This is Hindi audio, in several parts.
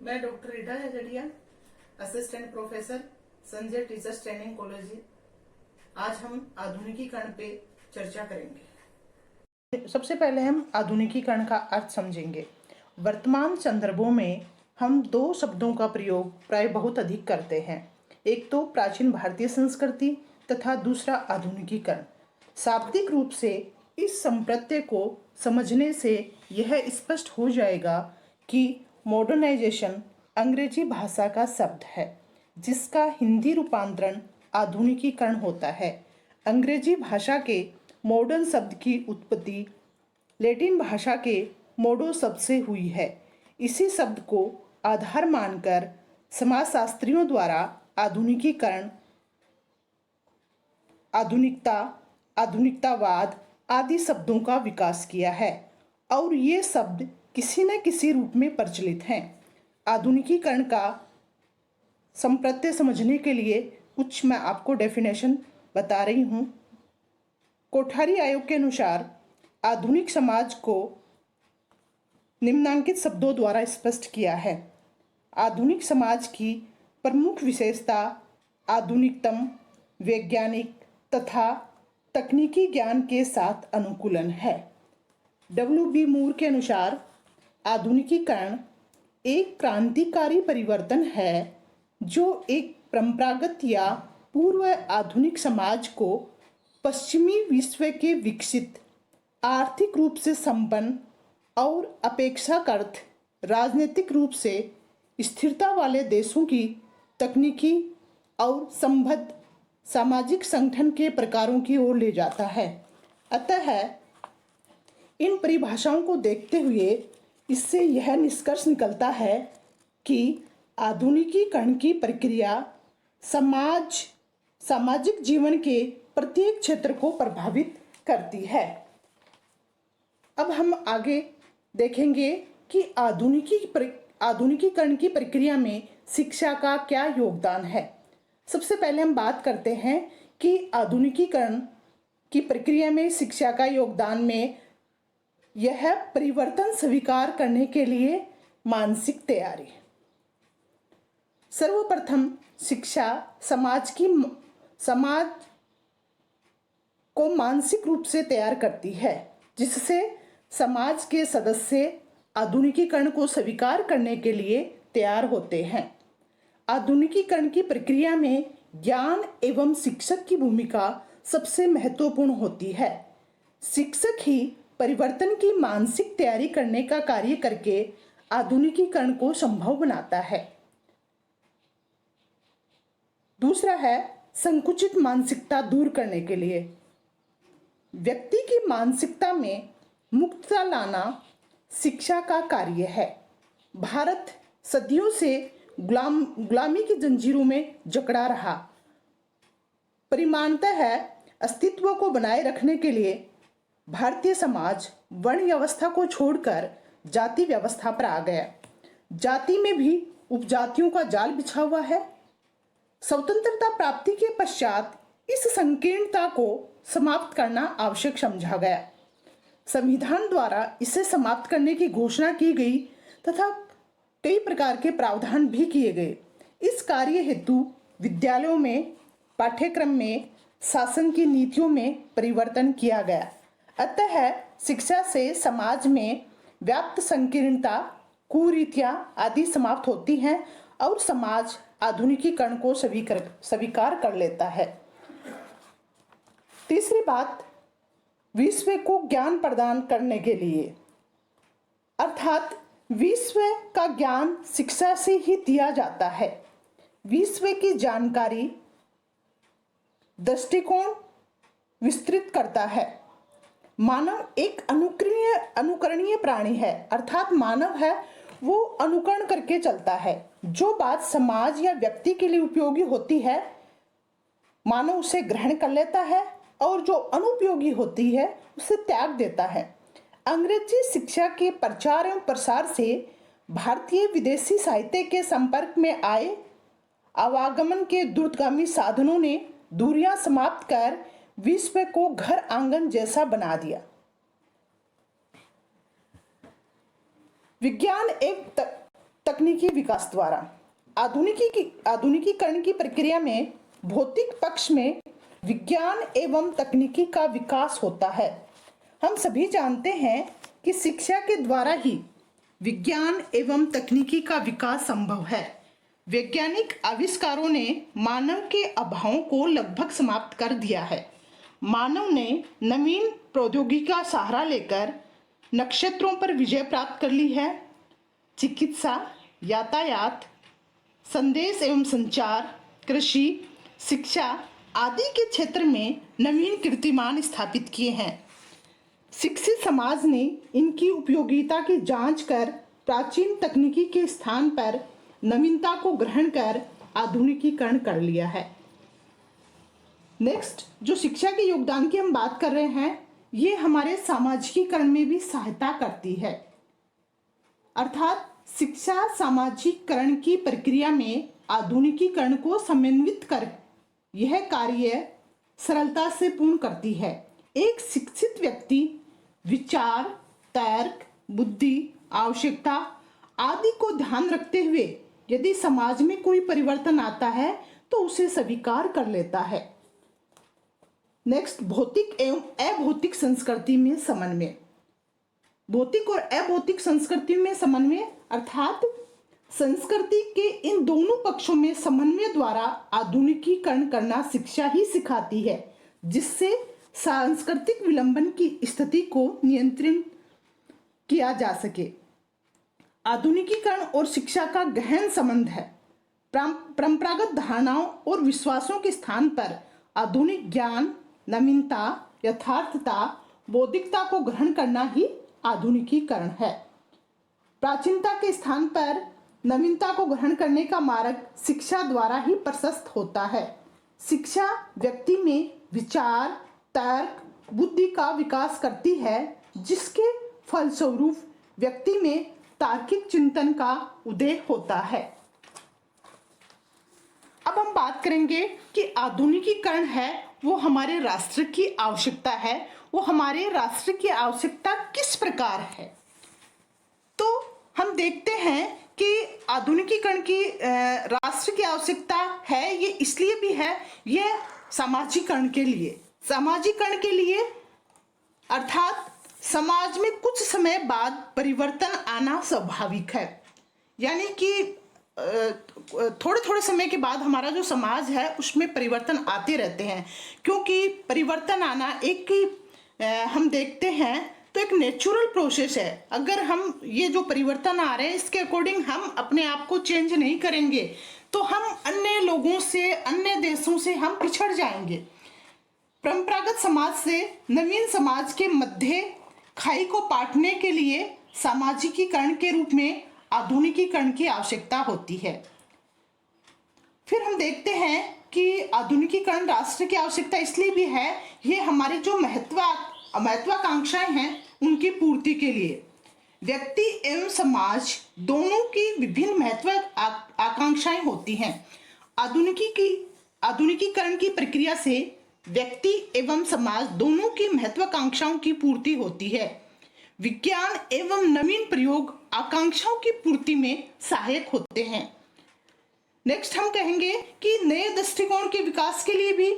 मैं doctor Rita Jajadia, assistant professor, Sanjay teachers training college. आज हम आधुनिकीकरण पे चर्चा करेंगे। सबसे पहले हम आधुनिकीकरण का अर्थ समझेंगे। वर्तमान संदर्भों में हम दो शब्दों का प्रयोग प्राय बहुत अधिक करते हैं। एक तो प्राचीन भारतीय संस्कृति तथा दूसरा आधुनिकीकरण। शाब्दिक रूप से इस संप्रत्यय को समझने से यह स्पष्ट हो जाएगा कि मॉडर्नाइजेशन अंग्रेजी भाषा का शब्द है जिसका हिंदी रूपांतरण आधुनिकीकरण होता है। अंग्रेजी भाषा के मॉडर्न शब्द की उत्पत्ति लैटिन भाषा के मोडो शब्द से हुई है। इसी शब्द को आधार मानकर समाजशास्त्रियों द्वारा आधुनिकीकरण, आधुनिकता, आधुनिकतावाद आदि शब्दों का विकास किया है और ये शब्द किसी न किसी रूप में प्रचलित हैं। आधुनिकीकरण का संप्रत्यय समझने के लिए कुछ मैं आपको डेफिनेशन बता रही हूँ। कोठारी आयोग के अनुसार आधुनिक समाज को निम्नांकित शब्दों द्वारा स्पष्ट किया है। आधुनिक समाज की प्रमुख विशेषता आधुनिकतम, वैज्ञानिक तथा तकनीकी ज्ञान के साथ अनुकूलन है। W.B. मूर के अनुसार आधुनिकीकरण एक क्रांतिकारी परिवर्तन है जो एक परंपरागत या पूर्व आधुनिक समाज को पश्चिमी विश्व के विकसित, आर्थिक रूप से संपन्न और अपेक्षाकृत राजनीतिक रूप से स्थिरता वाले देशों की तकनीकी और संबद्ध सामाजिक संगठन के प्रकारों की ओर ले जाता है। अतः इन परिभाषाओं को देखते हुए इससे यह निष्कर्ष निकलता है कि आधुनिकीकरण की प्रक्रिया सामाजिक जीवन के प्रत्येक क्षेत्र को प्रभावित करती है। अब हम आगे देखेंगे कि आधुनिकीकरण की प्रक्रिया में शिक्षा का क्या योगदान है। सबसे पहले हम बात करते हैं कि आधुनिकीकरण की प्रक्रिया में शिक्षा का योगदान में यह परिवर्तन स्वीकार करने के लिए मानसिक तैयारी। सर्वप्रथम शिक्षा समाज को मानसिक रूप से तैयार करती है जिससे समाज के सदस्य आधुनिकीकरण को स्वीकार करने के लिए तैयार होते हैं। आधुनिकीकरण की प्रक्रिया में ज्ञान एवं शिक्षक की भूमिका सबसे महत्वपूर्ण होती है। शिक्षक ही परिवर्तन की मानसिक तैयारी करने का कार्य करके आधुनिकीकरण को संभव बनाता है। दूसरा है संकुचित मानसिकता दूर करने के लिए व्यक्ति की मानसिकता में मुक्तता लाना शिक्षा का कार्य है। भारत सदियों से गुलामी की जंजीरों में जकड़ा रहा। परिमाणतः अस्तित्व को बनाए रखने के लिए भारतीय समाज वर्ण व्यवस्था को छोड़कर जाति व्यवस्था पर आ गया। जाति में भी उपजातियों का जाल बिछा हुआ है। स्वतंत्रता प्राप्ति के पश्चात इस संकीर्णता को समाप्त करना आवश्यक समझा गया। संविधान द्वारा इसे समाप्त करने की घोषणा की गई तथा कई प्रकार के प्रावधान भी किए गए। इस कार्य हेतु विद्यालयों में पाठ्यक्रम में शासन की नीतियों में परिवर्तन किया गया। अतः शिक्षा से समाज में व्याप्त संकीर्णता, कुरीतियां आदि समाप्त होती हैं और समाज आधुनिकीकरण को स्वीकार कर लेता है। तीसरी बात, विश्व को ज्ञान प्रदान करने के लिए अर्थात विश्व का ज्ञान शिक्षा से ही दिया जाता है। विश्व की जानकारी दृष्टिकोण विस्तृत करता है। मानव एक अनुकरणीय प्राणी है अर्थात मानव है वो अनुकरण करके चलता है। जो बात समाज या व्यक्ति के लिए उपयोगी होती है मानव उसे ग्रहण कर लेता है और जो अनुपयोगी होती है उसे त्याग देता है। अंग्रेजी शिक्षा के प्रचार एवं प्रसार से भारतीय विदेशी साहित्य के संपर्क में आए आवागमन के दूरगामी साधनों ने दूरियां समाप्त कर विश्व को घर आंगन जैसा बना दिया। विज्ञान तकनीकी विकास द्वारा आधुनिकीकरण की प्रक्रिया में भौतिक पक्ष में विज्ञान एवं तकनीकी का विकास होता है। हम सभी जानते हैं कि शिक्षा के द्वारा ही विज्ञान एवं तकनीकी का विकास संभव है। वैज्ञानिक आविष्कारों ने मानव के अभावों को लगभग समाप्त कर दिया है। मानव ने नवीन प्रौद्योगिकी का सहारा लेकर नक्षत्रों पर विजय प्राप्त कर ली है। चिकित्सा, यातायात, संदेश एवं संचार, कृषि, शिक्षा आदि के क्षेत्र में नवीन कीर्तिमान स्थापित किए हैं। शिक्षित समाज ने इनकी उपयोगिता की जांच कर प्राचीन तकनीकी के स्थान पर नवीनता को ग्रहण कर आधुनिकीकरण कर लिया है। नेक्स्ट, जो शिक्षा के योगदान की हम बात कर रहे हैं, ये हमारे सामाजिकीकरण में भी सहायता करती है। अर्थात शिक्षा सामाजिकरण की प्रक्रिया में आधुनिकीकरण को समन्वित कर यह कार्य सरलता से पूर्ण करती है। एक शिक्षित व्यक्ति विचार, तर्क, बुद्धि, आवश्यकता आदि को ध्यान रखते हुए यदि समाज में कोई परिवर्तन आता है तो उसे स्वीकार कर लेता है। नेक्स्ट, भौतिक एवं अभौतिक संस्कृति में समन्वय। भौतिक और अभौतिक संस्कृति में समन्वय अर्थात संस्कृति के इन दोनों पक्षों में समन्वय द्वारा आधुनिकीकरण करना शिक्षा ही सिखाती है, जिससे सांस्कृतिक विलंबन की स्थिति को नियंत्रित किया जा सके। आधुनिकीकरण और शिक्षा का गहन संबंध है। परंपरागत धारणाओं और विश्वासों के स्थान पर आधुनिक ज्ञान, नवीनता, यथार्थता, बौद्धिकता को ग्रहण करना ही आधुनिकीकरण है। प्राचीनता के स्थान पर नवीनता को ग्रहण करने का मार्ग शिक्षा द्वारा ही प्रशस्त होता है। शिक्षा व्यक्ति में विचार, तर्क, बुद्धि का विकास करती है, जिसके फलस्वरूप व्यक्ति में तार्किक चिंतन का उदय होता है। अब हम बात करेंगे कि आधुनिकीकरण है वो हमारे राष्ट्र की आवश्यकता है। वो हमारे राष्ट्र की आवश्यकता किस प्रकार है? तो हम देखते हैं कि आधुनिकीकरण की राष्ट्र की आवश्यकता है, ये इसलिए भी है, ये सामाजिकरण के लिए अर्थात समाज में कुछ समय बाद परिवर्तन आना स्वाभाविक है। यानी कि थोड़े थोड़े समय के बाद हमारा जो समाज है उसमें परिवर्तन आते रहते हैं, क्योंकि परिवर्तन आना हम देखते हैं तो एक नेचुरल प्रोसेस है। अगर हम ये जो परिवर्तन आ रहे हैं इसके अकॉर्डिंग हम अपने आप को चेंज नहीं करेंगे तो हम अन्य लोगों से, अन्य देशों से हम पिछड़ जाएंगे। परंपरागत समाज से नवीन समाज के मध्य खाई को पाटने के लिए सामाजिकीकरण के रूप में आधुनिकीकरण की आवश्यकता होती है। फिर हम देखते हैं कि आधुनिकीकरण राष्ट्र की आवश्यकता इसलिए भी है, ये हमारे जो महत्वाकांक्षाएं हैं उनकी पूर्ति के लिए। व्यक्ति एवं समाज दोनों की विभिन्न आकांक्षाएं होती हैं। आधुनिकीकरण की प्रक्रिया से व्यक्ति एवं समाज दोनों की महत्वाकांक्षाओं की पूर्ति होती है। विज्ञान एवं नवीन प्रयोग आकांक्षाओं की पूर्ति में सहायक होते हैं। नेक्स्ट, हम कहेंगे कि नए दृष्टिकोण के विकास के लिए भी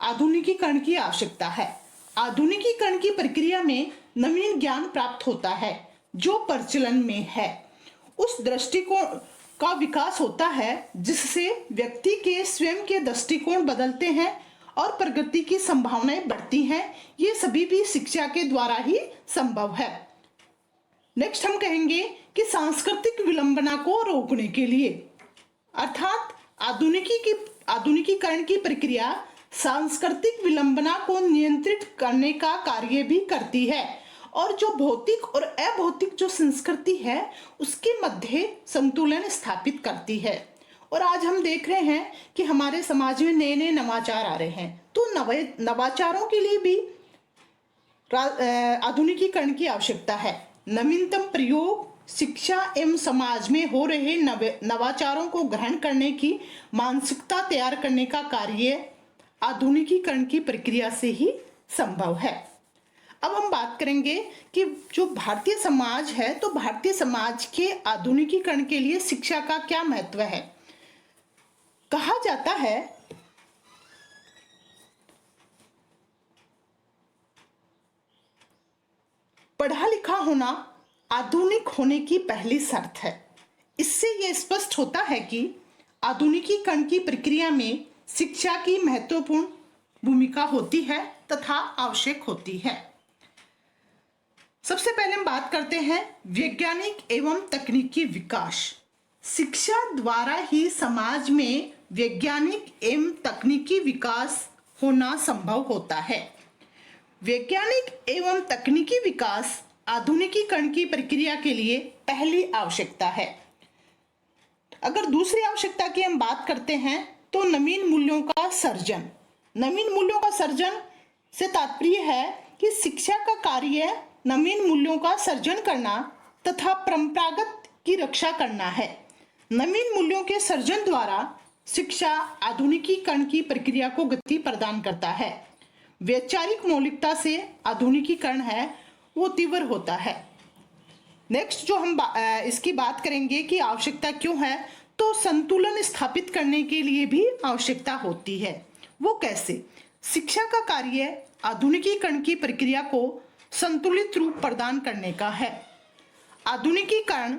आधुनिकीकरण की आवश्यकता है। आधुनिकीकरण की प्रक्रिया में नवीन ज्ञान प्राप्त होता है जो प्रचलन में है। उस दृष्टिकोण का विकास होता है जिससे व्यक्ति के स्वयं के दृष्टिकोण बदलते हैं और प्रगति की संभावनाएं बढ़ती हैं। ये सभी भी शिक्षा के द्वारा ही संभव है। नेक्स्ट, हम कहेंगे कि सांस्कृतिक विलंबना को रोकने के लिए अर्थात आधुनिकीकरण की प्रक्रिया सांस्कृतिक विलंबना को नियंत्रित करने का कार्य भी करती है और जो भौतिक और अभौतिक जो संस्कृति है उसके मध्य संतुलन स्थापित करती है। और आज हम देख रहे हैं कि हमारे समाज में नए नए नवाचार आ रहे हैं, तो नवाचारों के लिए भी आधुनिकीकरण की आवश्यकता है। नवीनतम प्रयोग, शिक्षा एवं समाज में हो रहे नवाचारों को ग्रहण करने की मानसिकता तैयार करने का कार्य आधुनिकीकरण की प्रक्रिया से ही संभव है। अब हम बात करेंगे कि जो भारतीय समाज है, तो भारतीय समाज के आधुनिकीकरण के लिए शिक्षा का क्या महत्व है। कहा जाता है पढ़ा लिखा होना आधुनिक होने की पहली शर्त है। इससे यह स्पष्ट होता है कि आधुनिकीकरण की प्रक्रिया में शिक्षा की महत्वपूर्ण भूमिका होती है तथा आवश्यक होती है। सबसे पहले हम बात करते हैं वैज्ञानिक एवं तकनीकी विकास। शिक्षा द्वारा ही समाज में वैज्ञानिक एवं तकनीकी विकास होना संभव होता है। वैज्ञानिक एवं तकनीकी विकास आधुनिकीकरण की प्रक्रिया के लिए पहली आवश्यकता है। अगर दूसरी आवश्यकता की हम बात करते हैं तो नवीन मूल्यों का सर्जन। नवीन मूल्यों का सर्जन से तात्पर्य है कि शिक्षा का कार्य नवीन मूल्यों का सर्जन करना तथा परंपरागत की रक्षा करना है। नवीन मूल्यों के सर्जन द्वारा शिक्षा आधुनिकीकरण की प्रक्रिया को गति प्रदान करता है। वैचारिक मौलिकता से आधुनिकीकरण है वो तीव्र होता है। नेक्स्ट जो हम इसकी बात करेंगे कि आवश्यकता क्यों है, तो संतुलन स्थापित करने के लिए भी आवश्यकता होती है। वो कैसे? शिक्षा का कार्य आधुनिकीकरण की प्रक्रिया को संतुलित रूप प्रदान करने का है। आधुनिकीकरण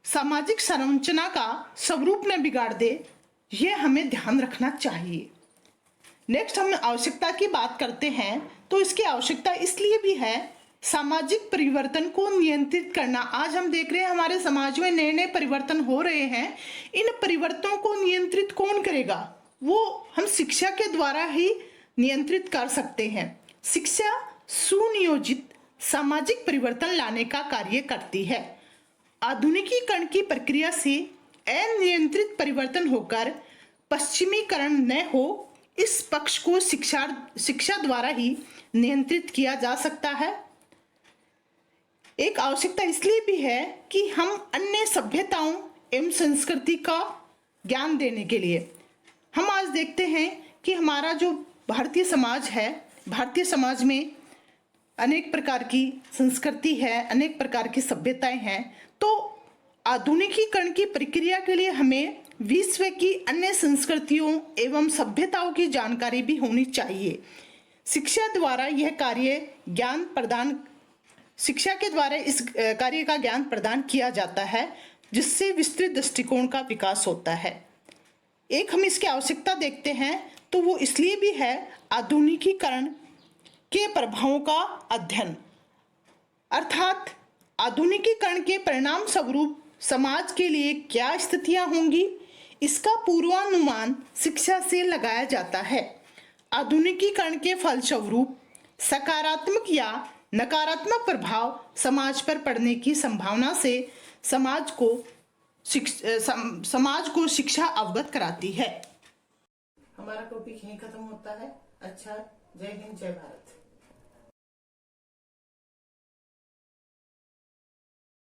सामाजिक संरचना का स्वरूप न बिगाड़ दे, यह हमें ध्यान रखना चाहिए। नेक्स्ट हम आवश्यकता की बात करते हैं तो इसकी आवश्यकता इसलिए भी है सामाजिक परिवर्तन को नियंत्रित करना। आज हम देख रहे हैं हमारे समाज में नए नए परिवर्तन हो रहे हैं। इन परिवर्तनों को नियंत्रित कौन करेगा? वो हम शिक्षा के द्वारा ही नियंत्रित कर सकते हैं। शिक्षा सुनियोजित सामाजिक परिवर्तन लाने का कार्य करती है। आधुनिकीकरण की प्रक्रिया से अनियंत्रित परिवर्तन होकर पश्चिमीकरण न हो, इस पक्ष को शिक्षा द्वारा ही नियंत्रित किया जा सकता है। एक आवश्यकता इसलिए भी है कि हम अन्य सभ्यताओं एवं संस्कृति का ज्ञान देने के लिए हम आज देखते हैं कि हमारा जो भारतीय समाज है, भारतीय समाज में अनेक प्रकार की संस्कृति है, अनेक प्रकार की सभ्यताएं हैं। तो आधुनिकीकरण की प्रक्रिया के लिए हमें विश्व की अन्य संस्कृतियों एवं सभ्यताओं की जानकारी भी होनी चाहिए। शिक्षा द्वारा यह कार्य ज्ञान प्रदान शिक्षा के द्वारा इस कार्य का ज्ञान प्रदान किया जाता है, जिससे विस्तृत दृष्टिकोण का विकास होता है। एक हम इसकी आवश्यकता देखते हैं तो वो इसलिए भी है आधुनिकीकरण के प्रभावों का अध्ययन, अर्थात आधुनिकीकरण के परिणाम स्वरूप समाज के लिए क्या स्थितियां होंगी, इसका पूर्वानुमान शिक्षा से लगाया जाता है। आधुनिकीकरण के फलस्वरूप सकारात्मक या नकारात्मक प्रभाव समाज पर पड़ने की संभावना से समाज को शिक्षा अवगत कराती है। हमारा टॉपिक यहीं खत्म होता है। अच्छा, जय हिंद, जय भारत।